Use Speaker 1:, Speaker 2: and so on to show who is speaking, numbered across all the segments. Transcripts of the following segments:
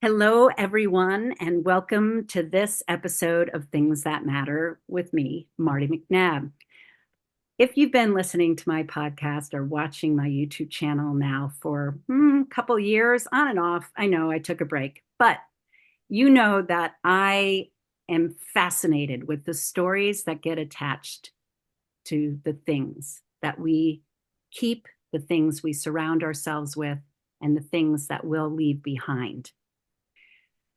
Speaker 1: Hello, everyone, and welcome to this episode of Things That Matter with me, Marty McNabb. If you've been listening to my podcast or watching my YouTube channel now for a couple years, on and off, I know I took a break, but you know that I am fascinated with the stories that get attached to the things that we keep, the things we surround ourselves with, and the things that we'll leave behind.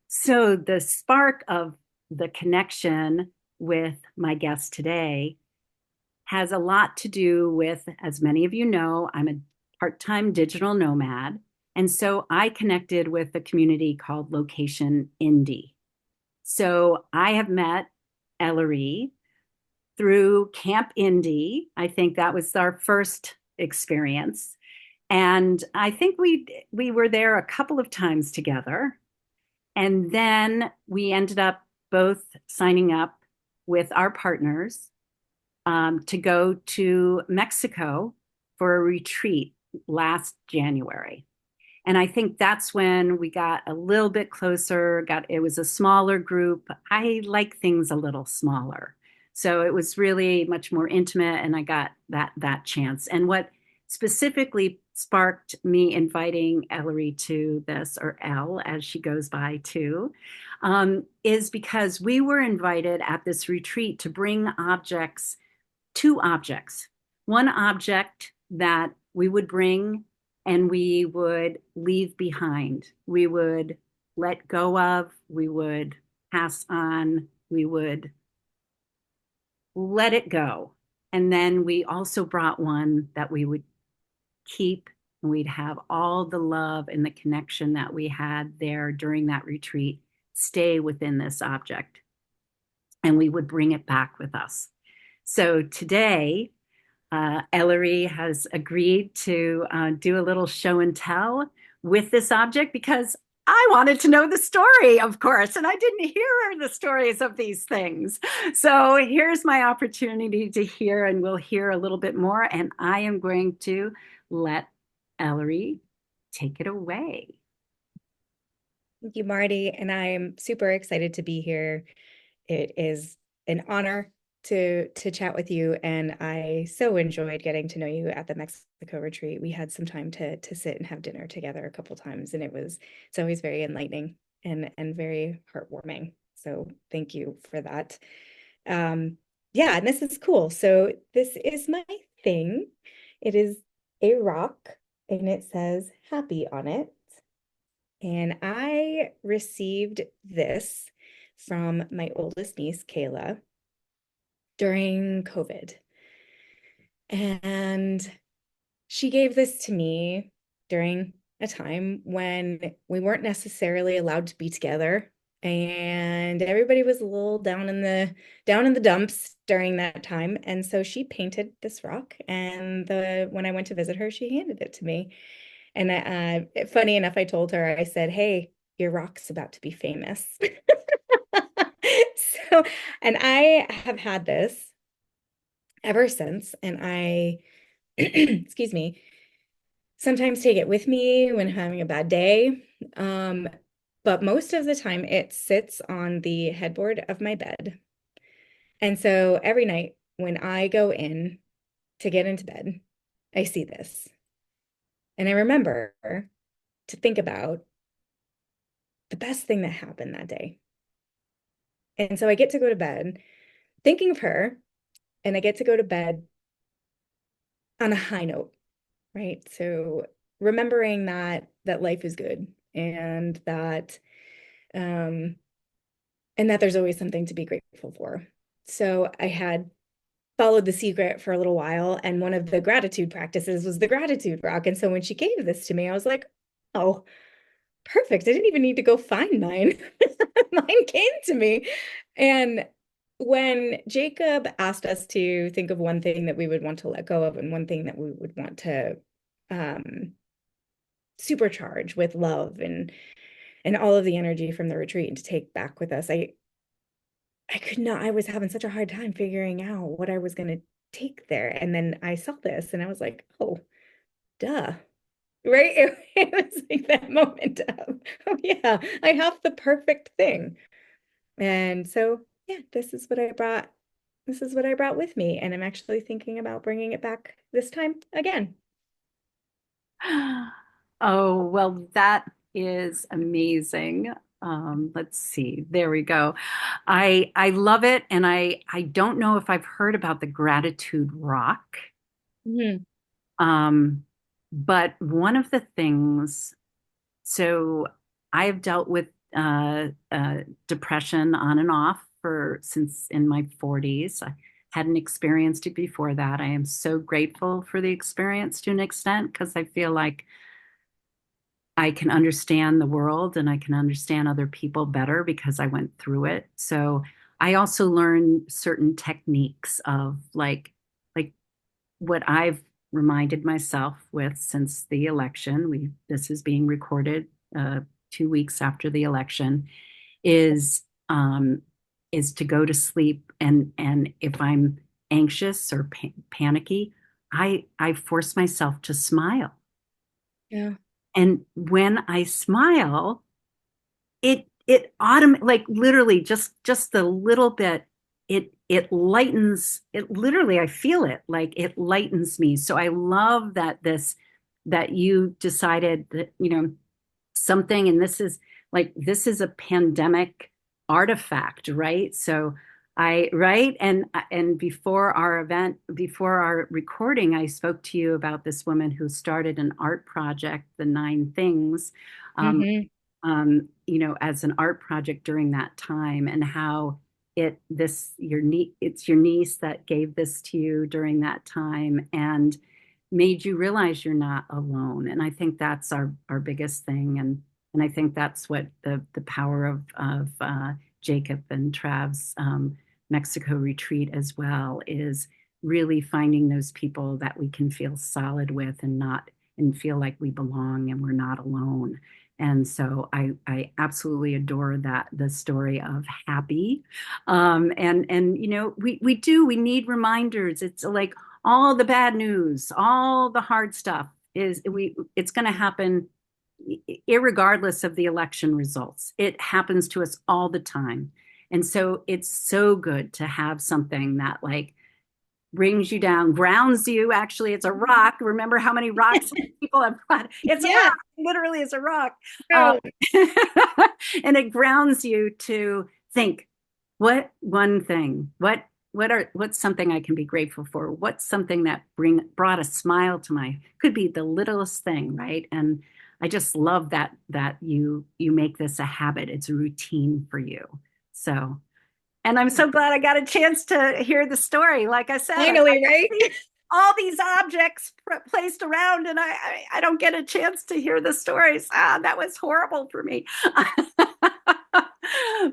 Speaker 1: So, the spark of the connection with my guest today has a lot to do with, as many of you know, I'm a part time digital nomad. And so I connected with a community called Location Indie. So I have met Ellerie through Camp Indie. I think that was our first experience. And I think we were there a couple of times together. And then we ended up both signing up with our partners to go to Mexico for a retreat last January. And I think that's when we got a little bit closer. It was a smaller group. I like things a little smaller. So it was really much more intimate, and I got that chance. And what specifically sparked me inviting Ellerie to this, or Elle as she goes by too, is because we were invited at this retreat to bring two objects. One object that we would bring and we would leave behind. We would let go of, we would pass on, we would let it go. And then we also brought one that we would keep, and we'd have all the love and the connection that we had there during that retreat stay within this object. And we would bring it back with us. So today, Ellerie has agreed to do a little show and tell with this object because I wanted to know the story, of course, and I didn't hear the stories of these things. So here's my opportunity to hear, and we'll hear a little bit more. And I am going to let Ellerie take it away.
Speaker 2: Thank you, Marty. And I'm super excited to be here. It is an honor to chat with you. And I so enjoyed getting to know you at the Mexico retreat. We had some time to sit and have dinner together a couple times, and it's always very enlightening and very heartwarming. So thank you for that. Yeah, and this is cool. So this is my thing. It is a rock and it says happy on it. And I received this from my oldest niece, Kayla, during COVID. And she gave this to me during a time when we weren't necessarily allowed to be together. And everybody was a little down in the dumps during that time. And so she painted this rock. And when I went to visit her, she handed it to me. And funny enough, I told her, I said, "Hey, your rock's about to be famous." So, and I have had this ever since. And I, excuse me, sometimes take it with me when having a bad day. But most of the time, it sits on the headboard of my bed. And so every night when I go in to get into bed, I see this. And I remember to think about the best thing that happened that day. And so I get to go to bed thinking of her, and I get to go to bed on a high note, right? So remembering that life is good, um and that there's always something to be grateful for. So I had followed the secret for a little while, and one of the gratitude practices was the gratitude rock. And so when she gave this to me, I was like, "Oh, perfect. I didn't even need to go find mine." Mine came to me. And when Jacob asked us to think of one thing that we would want to let go of and one thing that we would want to um, supercharge with love and all of the energy from the retreat and to take back with us, I could not, I was having such a hard time figuring out what I was going to take there. And then I saw this and I was like, "Oh, duh. right? It was like that moment of, oh yeah, I have the perfect thing. And so, yeah, this is what I brought. This is what I brought with me. And I'm actually thinking about bringing it back this time again.
Speaker 1: Oh, well, that is amazing. Let's see. There we go. I love it, and I don't know if I've heard about the gratitude rock.
Speaker 2: Mhm.
Speaker 1: Um, but one of the things, so I have dealt with depression on and off for since in my 40s. I hadn't experienced it before that. I am so grateful for the experience to an extent because I feel like I can understand the world and I can understand other people better because I went through it. So I also learned certain techniques of like what I've reminded myself with since the election. We This is being recorded 2 weeks after the election. Is is to go to sleep, and if I'm anxious or panicky, I force myself to smile.
Speaker 2: Yeah.
Speaker 1: And when I smile, it like literally just a little bit, it lightens it, literally I feel it, like it lightens me. So I love that you decided that, something, and this is a pandemic artifact, right? So right, and before our recording, I spoke to you about this woman who started an art project, the Nine Things, um,
Speaker 2: Hmm.
Speaker 1: as an art project during that time, and how it's your niece that gave this to you during that time and made you realize you're not alone. And I think that's our biggest thing. And I think that's what the power of Jacob and Trav's Mexico retreat as well is, really finding those people that we can feel solid with and feel like we belong and we're not alone. And so I absolutely adore that, the story of Happy. And we need reminders. It's like all the bad news, all the hard stuff it's going to happen irregardless of the election results. It happens to us all the time. And so it's so good to have something that like brings you down, grounds you. Actually, it's a rock. Remember how many rocks people have brought? It's a
Speaker 2: Yeah.
Speaker 1: rock. Literally, it's a rock. Um,
Speaker 2: No.
Speaker 1: and it grounds you to think, what one thing, what's something I can be grateful for? What's something that brought a smile to my, could be the littlest thing, right? And I just love that you make this a habit. It's a routine for you. So, and I'm so glad I got a chance to hear the story. Like I said, I
Speaker 2: Finally, right?
Speaker 1: see all these objects placed around, and I don't get a chance to hear the stories. That was horrible for me.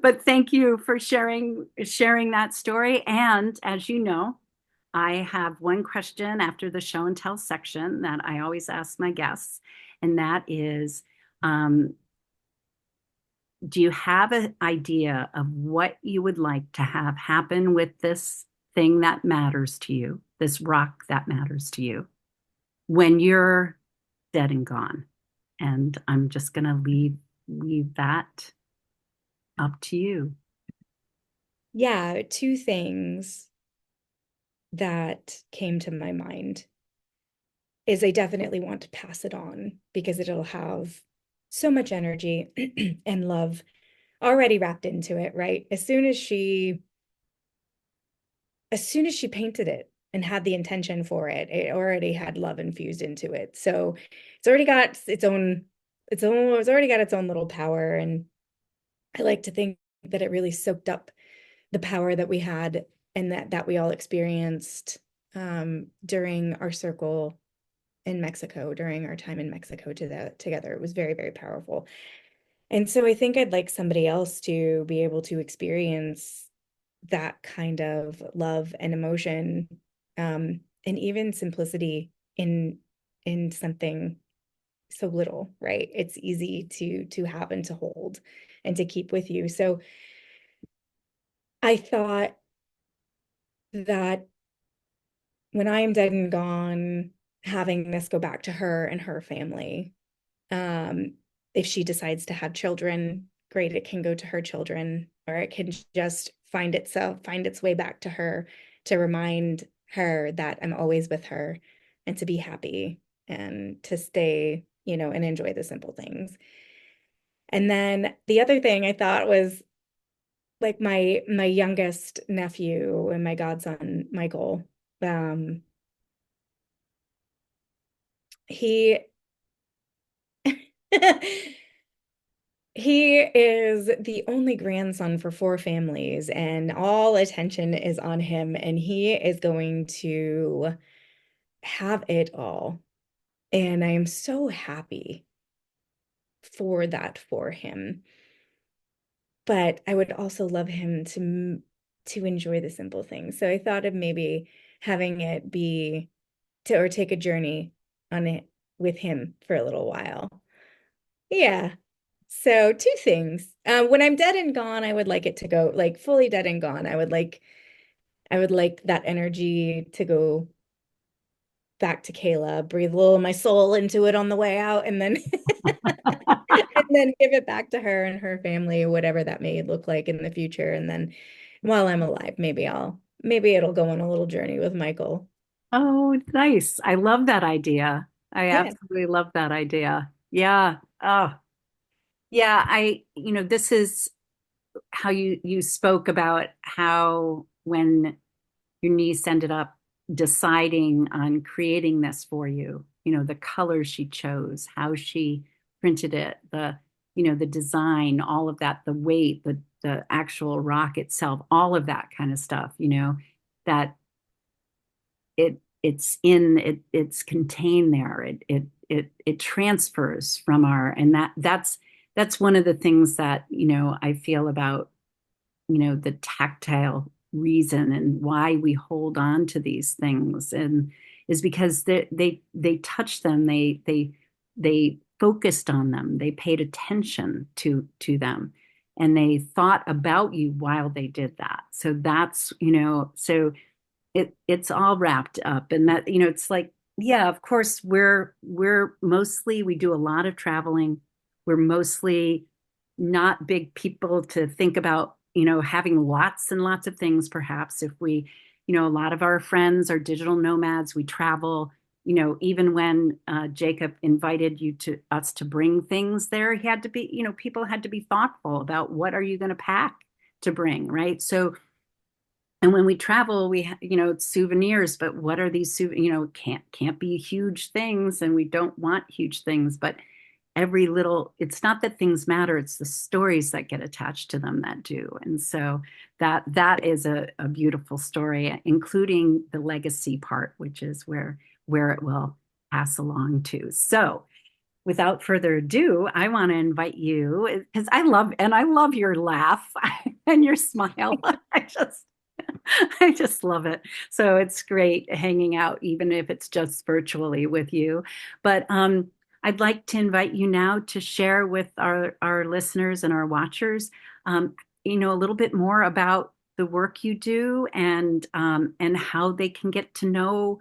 Speaker 1: But thank you for sharing that story. And as you know, I have one question after the show and tell section that I always ask my guests, and that is, um, do you have an idea of what you would like to have happen with this thing that matters to you, this rock that matters to you, when you're dead and gone? And I'm just going to leave that up to you.
Speaker 2: Yeah, two things that came to my mind is I definitely want to pass it on because it'll have so much energy and love already wrapped into it, right? As soon as she painted it and had the intention for it, it already had love infused into it. So it's already got it's already got its own little power. And I like to think that it really soaked up the power that we had and that we all experienced during our circle in Mexico, during our time in Mexico together. It was very, very powerful. And so I think I'd like somebody else to be able to experience that kind of love and emotion, and even simplicity in something so little, right? It's easy to have and to hold and to keep with you. So I thought that when I am dead and gone, having this go back to her and her family. Um, if she decides to have children, great, it can go to her children, or it can just find its way back to her to remind her that I'm always with her and to be happy and to stay, and enjoy the simple things. And then the other thing I thought was like my youngest nephew and my godson, Michael. Um, he He is the only grandson for four families, and all attention is on him, and he is going to have it all. And I am so happy for that for him. But I would also love him to enjoy the simple things. So I thought of maybe having it be to or take a journey on it with him for a little while. Yeah. So two things. When I'm dead and gone, I would like it to go like fully dead and gone. I would like that energy to go back to Kayla, breathe a little of my soul into it on the way out, and then and then give it back to her and her family, whatever that may look like in the future. And then while I'm alive, maybe it'll go on a little journey with Michael.
Speaker 1: Oh, nice. I love that idea. I
Speaker 2: Yeah.
Speaker 1: absolutely love that idea. Yeah. Oh, yeah. This is how you spoke about how when your niece ended up deciding on creating this for you, the colors she chose, how she printed it, the design, all of that, the weight, the actual rock itself, all of that kind of stuff, that it's contained there. It transfers from our, and that's one of the things that, I feel about, the tactile reason and why we hold on to these things, and is because they touch them, they focused on them, they paid attention to them, and they thought about you while they did that. So that's, so it's all wrapped up, and that, it's like, yeah, of course, we're mostly, we do a lot of traveling. We're mostly not big people to think about, having lots and lots of things. Perhaps if we, a lot of our friends are digital nomads, we travel. Even when Jacob invited us to bring things there, he had to be, people had to be thoughtful about what are you going to pack to bring, right? So, and when we travel, it's souvenirs, but what are these can't be huge things, and we don't want huge things, but every little, it's not that things matter, it's the stories that get attached to them that do. And so that is a beautiful story, including the legacy part, which is where it will pass along to. So without further ado, I want to invite you, because I love your laugh and your smile. I just love it. So it's great hanging out, even if it's just virtually with you. But I'd like to invite you now to share with our listeners and our watchers, a little bit more about the work you do, and how they can get to know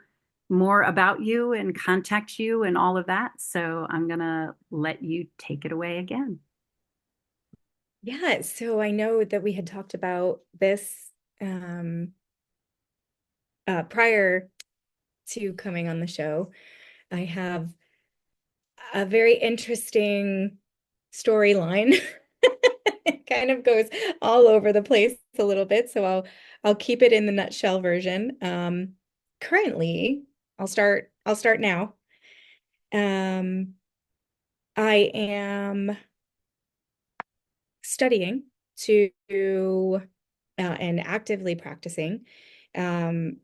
Speaker 1: more about you and contact you and all of that. So I'm gonna let you take it away again.
Speaker 2: Yeah, so I know that we had talked about this um prior to coming on the show. I have a very interesting storyline. It kind of goes all over the place a little bit, so I'll keep it in the nutshell version. Currently, I'll start now. Um, I am studying to and actively practicing um,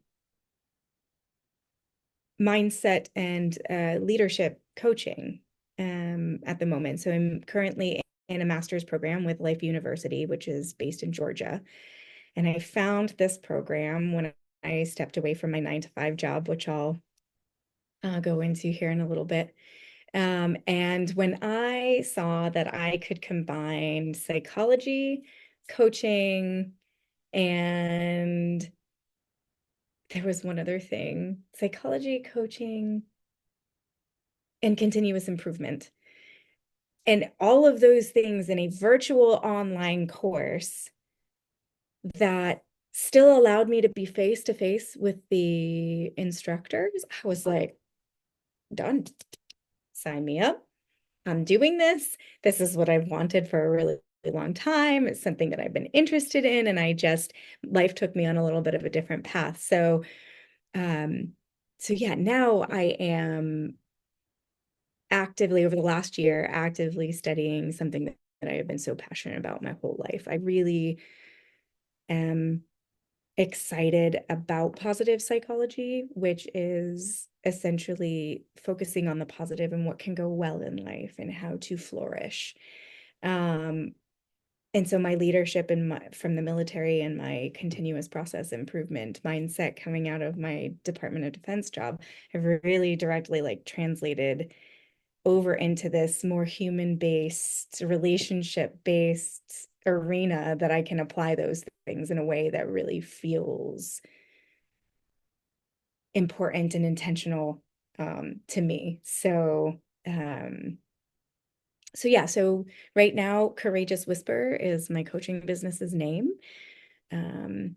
Speaker 2: mindset and leadership coaching at the moment. So I'm currently in a master's program with Life University, which is based in Georgia. And I found this program when I stepped away from my 9 to 5 job, which I'll go into here in a little bit. And when I saw that I could combine psychology, coaching, and there was one other thing, psychology, coaching. and continuous improvement. And all of those things in a virtual online course that still allowed me to be face to face with the instructors. I was like, done. Sign me up. I'm doing this. This is what I've wanted for a really long time. It's something that I've been interested in. And life took me on a little bit of a different path. Um, so yeah, now I am actively, over the last year, actively studying something that I have been so passionate about my whole life. I really am excited about positive psychology, which is essentially focusing on the positive and what can go well in life and how to flourish. Um, and so my leadership from the military and my continuous process improvement mindset coming out of my Department of Defense job have really directly like translated over into this more human-based, relationship-based arena that I can apply those things in a way that really feels important and intentional to me. So right now, Courageous Whisper is my coaching business's name. Um,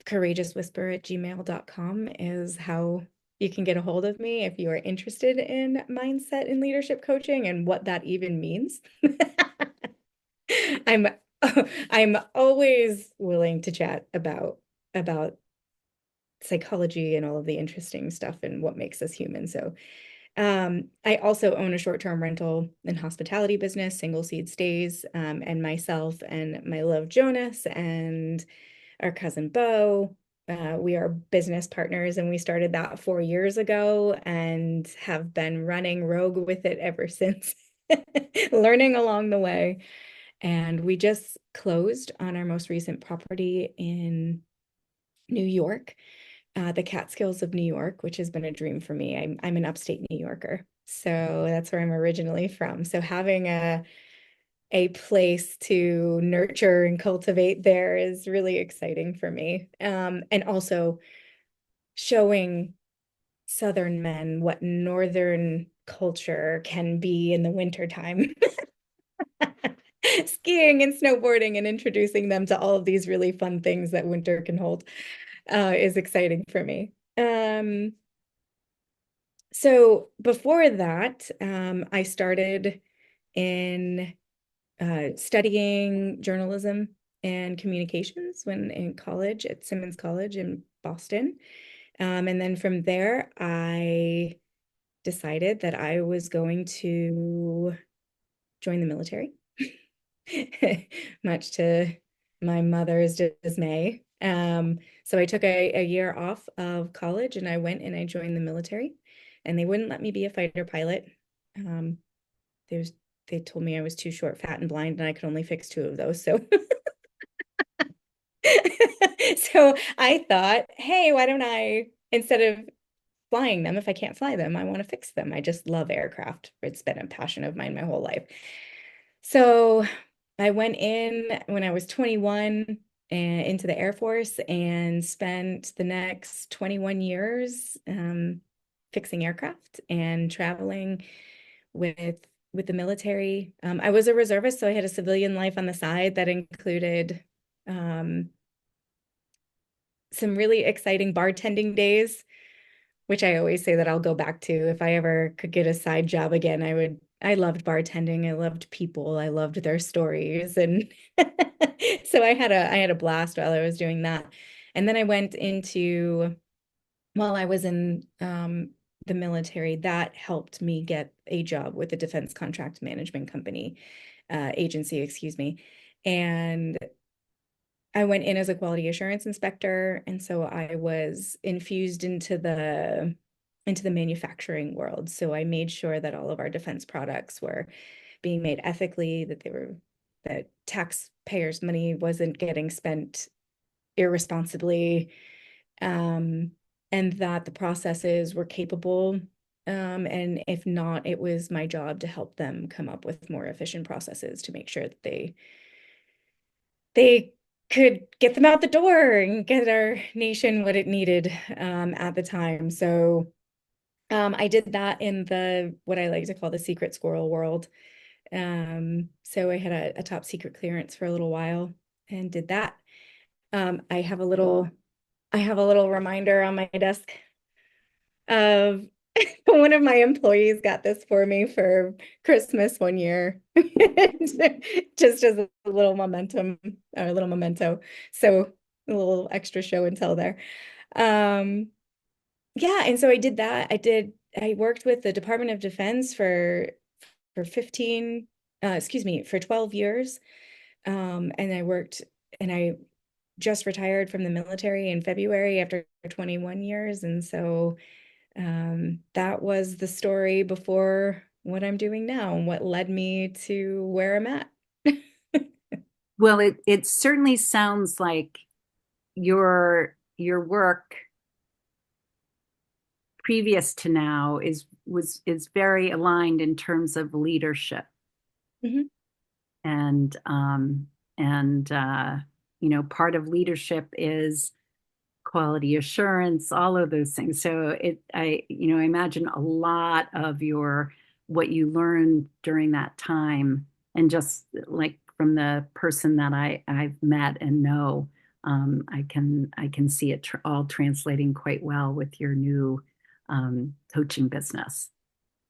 Speaker 2: courageouswhisper@gmail.com is how you can get a hold of me if you are interested in mindset and leadership coaching and what that even means. I'm I'm always willing to chat about psychology and all of the interesting stuff and what makes us human. So I also own a short-term rental and hospitality business, Single Seed Stays, and myself and my love Jonas and our cousin Bo. We are business partners and we started that 4 years ago and have been running rogue with it ever since, learning along the way. And we just closed on our most recent property in New York, the Catskills of New York, which has been a dream for me. I'm an upstate New Yorker, so that's where I'm originally from. So having a place to nurture and cultivate there is really exciting for me. And also showing Southern men what Northern culture can be in the wintertime. Skiing and snowboarding and introducing them to all of these really fun things that winter can hold is exciting for me. So before that, I started in studying journalism and communications when in college at Simmons College in Boston. And then from there, I decided that I was going to join the military, much to my mother's dismay. So I took a year off of college and I went and I joined the military, and they wouldn't let me be a fighter pilot. Um, there's they told me I was too short, fat, and blind, and I could only fix two of those. So so I thought, hey, why don't I, instead of flying them, if I can't fly them, I want to fix them. I just love aircraft. It's been a passion of mine my whole life. So I went in when I was 21 and into the Air Force and spent the next 21 years fixing aircraft and traveling with with the military. I was a reservist, so I had a civilian life on the side that included um, some really exciting bartending days, which I always say that I'll go back to if I ever could get a side job again. I would. I loved bartending. I loved people. I loved their stories, and so I had a blast while I was doing that. And then I went into while I was in the military, that helped me get a job with the Defense Contract Management Company agency, excuse me, and I went in as a quality assurance inspector, and so I was infused into the manufacturing world. So I made sure that all of our defense products were being made ethically, that taxpayers' money wasn't getting spent irresponsibly, um, and that the processes were capable. And if not, it was my job to help them come up with more efficient processes to make sure that they could get them out the door and get our nation what it needed at the time. So I did that in the what I like to call the secret squirrel world. So I had a top secret clearance for a little while and did that. Um, I have a little I have a little reminder on my desk of one of my employees got this for me for Christmas one year, just as a little momentum or a little memento. So a little extra show and tell there. Um, yeah, and so I did that. I worked with the Department of Defense for 15, excuse me, for 12 years. And I just retired from the military in February after 21 years. And so that was the story before what I'm doing now and what led me to where I'm at.
Speaker 1: Well, it certainly sounds like your work previous to now is very aligned in terms of leadership
Speaker 2: Mhm.
Speaker 1: and part of leadership is quality assurance, all of those things. So I imagine a lot of your what you learned during that time, and just like from the person that I've met and know, I can see it all translating quite well with your new coaching business.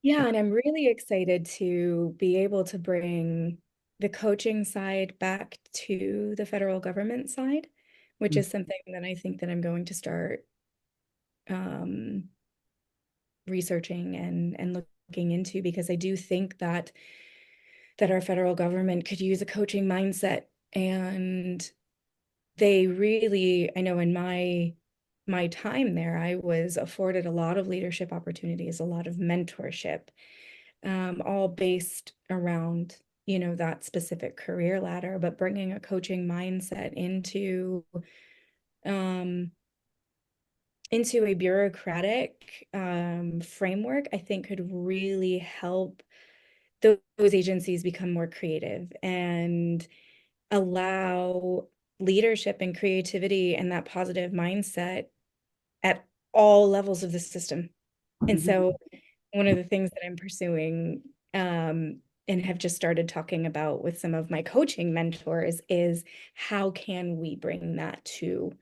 Speaker 2: Yeah, and I'm really excited to be able to bring the coaching side back to the federal government side, which is something that I think that I'm going to start um, researching and looking into because I do think that our federal government could use a coaching mindset. And they really, I know in my time there, I was afforded a lot of leadership opportunities, a lot of mentorship, all based around, that specific career ladder, but bringing a coaching mindset um, into a bureaucratic framework, I think could really help those agencies become more creative and allow leadership and creativity and that positive mindset at all levels of the system. And
Speaker 1: Mhm.
Speaker 2: so one of the things that I'm pursuing and have just started talking about with some of my coaching mentors is how can we bring that to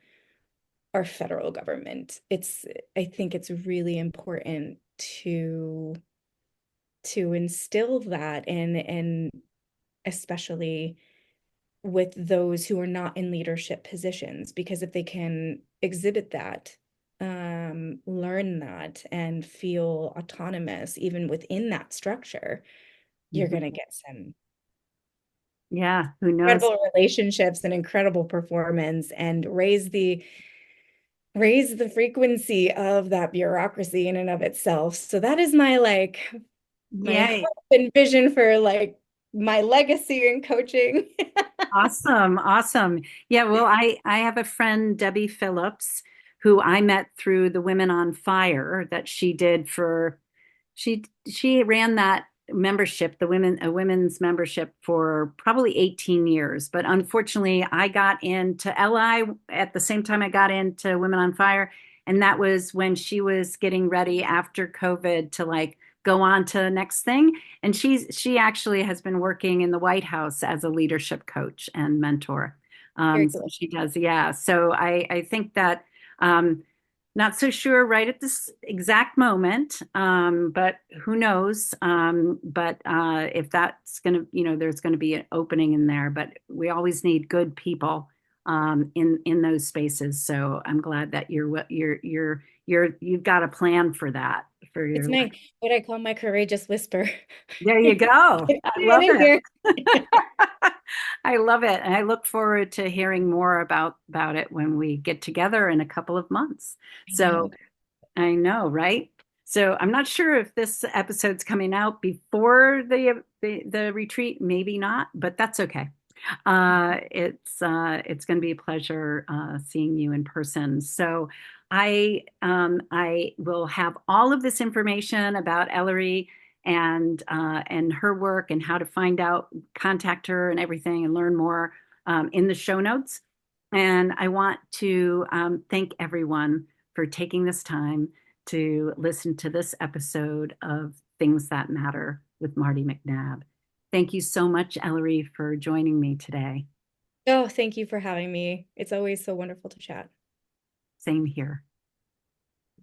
Speaker 2: our federal government? I think it's really important to instill that and especially with those who are not in leadership positions, because if they can exhibit that, learn that, and feel autonomous even within that structure, you're
Speaker 1: Mhm.
Speaker 2: going to get some
Speaker 1: Yeah, who knows?
Speaker 2: incredible relationships and incredible performance and raise the frequency of that bureaucracy in and of itself. So that is my
Speaker 1: Yay.
Speaker 2: hope and vision for my legacy in coaching.
Speaker 1: Awesome, awesome. Yeah, well, I have a friend, Debbie Phillips, who I met through the Women on Fire that she did for she ran that membership, the women a women's membership for probably 18 years. But unfortunately, I got into LI at the same time I got into Women on Fire, and that was when she was getting ready after COVID to like go on to the next thing. And she actually has been working in the White House as a leadership coach and mentor.
Speaker 2: Very
Speaker 1: So
Speaker 2: cool.
Speaker 1: she does, yeah. So I think that not so sure right at this exact moment, but who knows? But if that's going to, there's going to be an opening in there. But we always need good people in those spaces. So I'm glad that you've got a plan for that for
Speaker 2: It's
Speaker 1: your life.
Speaker 2: my what I call my courageous whisper.
Speaker 1: There you go.
Speaker 2: Get
Speaker 1: I love
Speaker 2: in
Speaker 1: it.
Speaker 2: here.
Speaker 1: I love it. And I look forward to hearing more about it when we get together in a couple of months.
Speaker 2: I know.
Speaker 1: So I know, right? So I'm not sure if this episode's coming out before the retreat, maybe not, but that's okay. It's going to be a pleasure seeing you in person. So I will have all of this information about Ellery and her work and how to find out, contact her and everything, and learn more in the show notes. And I want to thank everyone for taking this time to listen to this episode of Things That Matter with Marty McNabb. Thank you so much, Ellerie, for joining me today.
Speaker 2: Oh, thank you for having me. It's always so wonderful to chat.
Speaker 1: Same here.